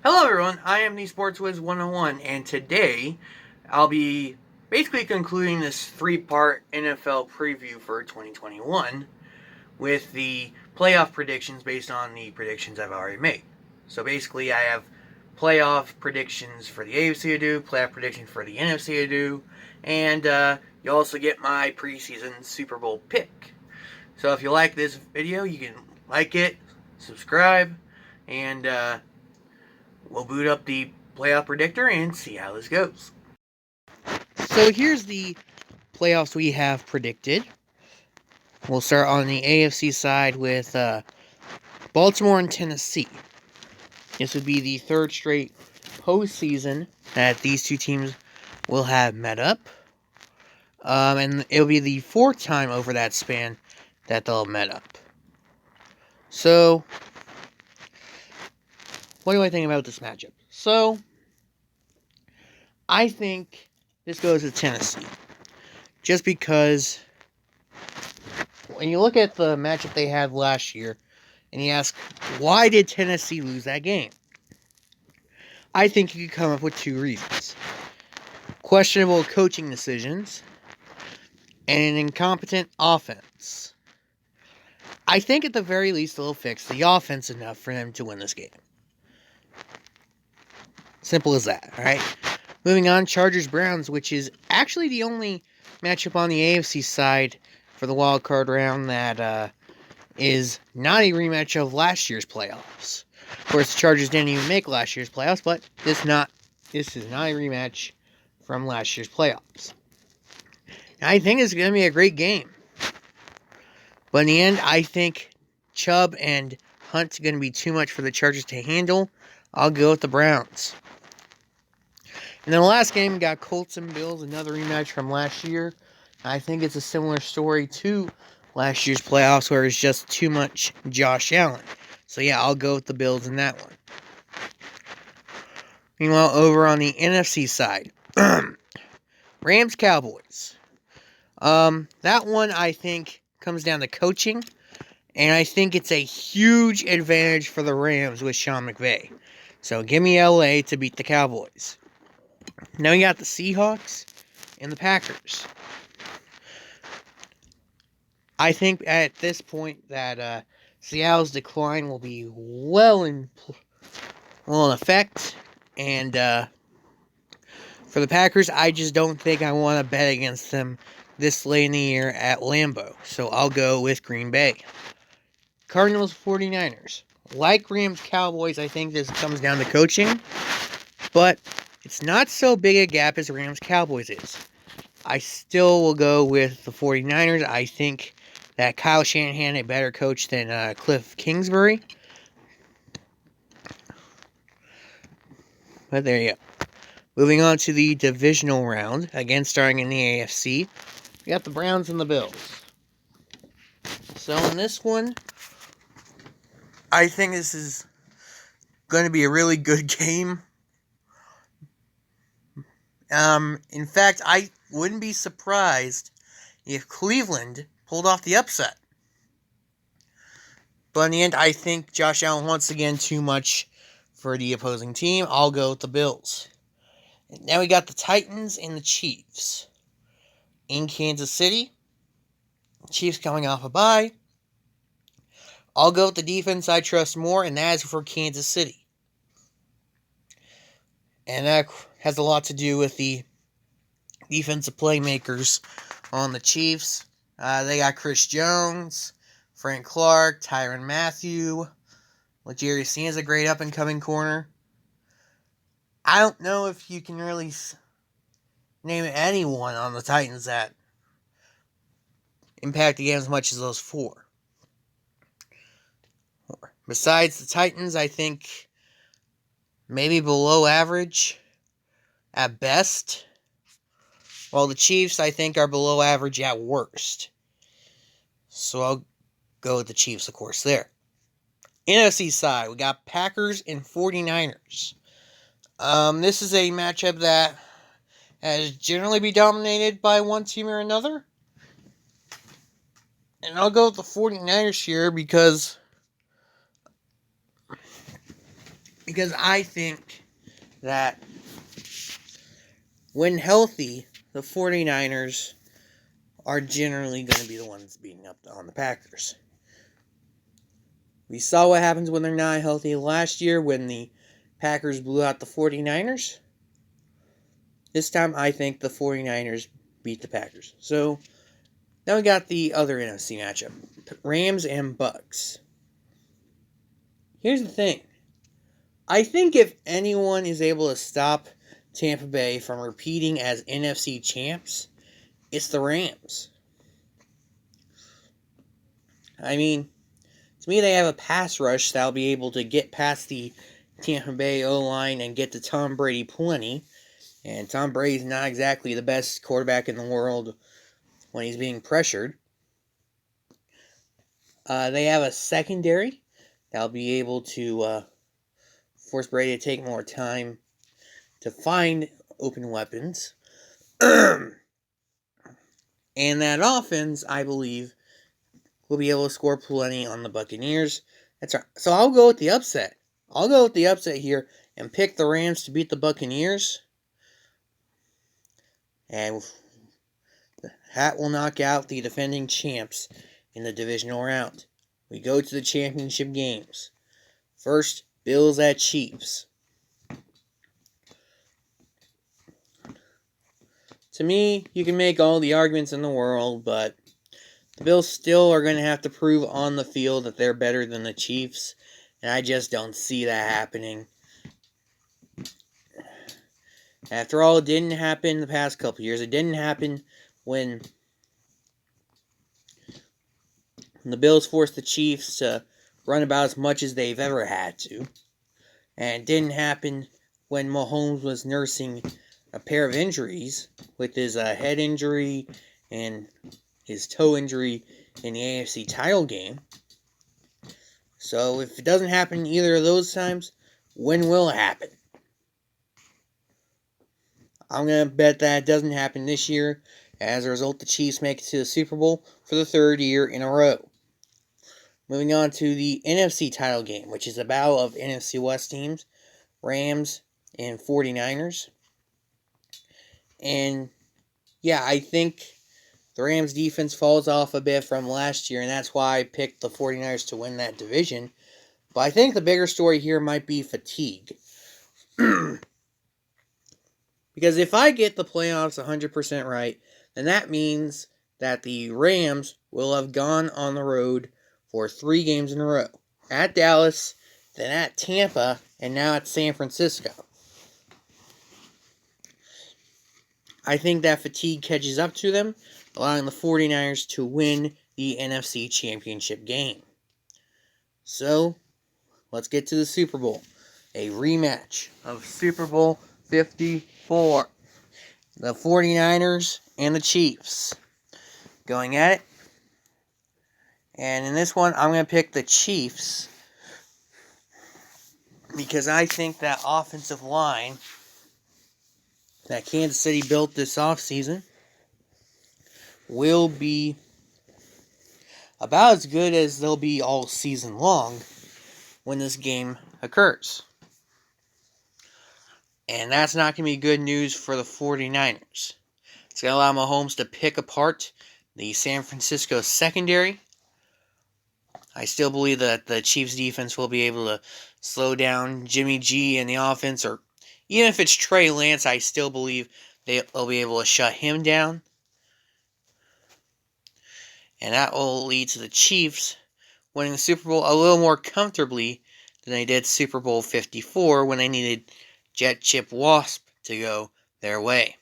Hello, everyone. I am the Sports Wiz 101, and today I'll be basically concluding this three-part NFL preview for 2021 with the playoff predictions based on the predictions I've already made. So basically, I have playoff predictions for the AFC to do, playoff predictions for the NFC to do, and you also get my preseason Super Bowl pick. So if you like this video, you can like it, subscribe, and we'll boot up the playoff predictor and see how this goes. So here's the playoffs we have predicted. We'll start on the AFC side with Baltimore and Tennessee. This would be the third straight postseason that these two teams will have met up. And it'll be the fourth time over that span that they'll have met up. So, what do I think about this matchup? So, I think this goes to Tennessee. Just because when you look at the matchup they had last year, and you ask, why did Tennessee lose that game? I think you could come up with two reasons. Questionable coaching decisions, and an incompetent offense. I think at the very least they'll fix the offense enough for them to win this game. Simple as that, alright? Moving on, Chargers-Browns, which is actually the only matchup on the AFC side for the wild card round that is not a rematch of last year's playoffs. Of course, the Chargers didn't even make last year's playoffs, but this is not a rematch from last year's playoffs. I think it's going to be a great game. But in the end, I think Chubb and Hunt's going to be too much for the Chargers to handle. I'll go with the Browns. And then the last game, we got Colts and Bills, another rematch from last year. I think it's a similar story to last year's playoffs where it's just too much Josh Allen. So yeah, I'll go with the Bills in that one. Meanwhile, over on the NFC side, Rams-Cowboys. That one I think comes down to coaching, and I think it's a huge advantage for the Rams with Sean McVay. So give me LA to beat the Cowboys. Now we got the Seahawks and the Packers. I think at this point that Seattle's decline will be well in effect. And for the Packers, I just don't think I want to bet against them this late in the year at Lambeau. So I'll go with Green Bay. Cardinals 49ers. Like Rams Cowboys, I think this comes down to coaching. But it's not so big a gap as Rams Cowboys is. I still will go with the 49ers. I think that Kyle Shanahan, a better coach than Cliff Kingsbury. But there you go. Moving on to the divisional round, again starting in the AFC, we got the Browns and the Bills. So in this one, I think this is going to be a really good game. In fact, I wouldn't be surprised if Cleveland pulled off the upset. But in the end, I think Josh Allen once again too much for the opposing team. I'll go with the Bills. And now we got the Titans and the Chiefs. In Kansas City, Chiefs coming off a bye. I'll go with the defense I trust more, and that is for Kansas City. And that has a lot to do with the defensive playmakers on the Chiefs. They got Chris Jones, Frank Clark, Tyrann Mathieu. L'Jarius Sneed's a great up-and-coming corner. I don't know if you can really name anyone on the Titans that impact the game as much as those four. Besides the Titans, I think maybe below average at best. While the Chiefs, I think, are below average at worst. So I'll go with the Chiefs, of course, there. NFC side, we got Packers and 49ers. This is a matchup that has generally been dominated by one team or another. And I'll go with the 49ers here because Because I think that when healthy, the 49ers are generally going to be the ones beating up on the Packers. We saw what happens when they're not healthy last year when the Packers blew out the 49ers. This time, I think the 49ers beat the Packers. So, now we got the other NFC matchup. Rams and Bucks. Here's the thing. I think if anyone is able to stop Tampa Bay from repeating as NFC champs, it's the Rams. I mean, to me, they have a pass rush that'll be able to get past the Tampa Bay O-line and get to Tom Brady plenty. And Tom Brady's not exactly the best quarterback in the world when he's being pressured. They have a secondary that'll be able to force Brady to take more time to find open weapons. And that offense, I believe, will be able to score plenty on the Buccaneers. That's right. So I'll go with the upset. I'll go with the upset here and pick the Rams to beat the Buccaneers. And that will knock out the defending champs in the divisional round. We go to the championship games. First, Bills at Chiefs. To me, you can make all the arguments in the world, but the Bills still are going to have to prove on the field that they're better than the Chiefs, and I just don't see that happening. After all, it didn't happen the past couple years. It didn't happen when the Bills forced the Chiefs to run about as much as they've ever had to. And it didn't happen when Mahomes was nursing a pair of injuries with his head injury and his toe injury in the AFC title game. So if it doesn't happen either of those times, when will it happen? I'm going to bet that it doesn't happen this year. As a result, the Chiefs make it to the Super Bowl for the third year in a row. Moving on to the NFC title game, which is a battle of NFC West teams, Rams and 49ers. And yeah, I think the Rams defense falls off a bit from last year, and that's why I picked the 49ers to win that division. But I think the bigger story here might be fatigue. Because if I get the playoffs 100% right, then that means that the Rams will have gone on the road for 3 games in a row. At Dallas, then at Tampa, and now at San Francisco. I think that fatigue catches up to them, allowing the 49ers to win the NFC Championship game. So, let's get to the Super Bowl. A rematch of Super Bowl 54. The 49ers and the Chiefs going at it. And in this one, I'm going to pick the Chiefs because I think that offensive line that Kansas City built this offseason will be about as good as they'll be all season long when this game occurs. And that's not going to be good news for the 49ers. It's going to allow Mahomes to pick apart the San Francisco secondary. I still believe that the Chiefs defense will be able to slow down Jimmy G and the offense, or even if it's Trey Lance, I still believe they'll be able to shut him down. And that will lead to the Chiefs winning the Super Bowl a little more comfortably than they did Super Bowl 54 when they needed Jet Chip Wasp to go their way.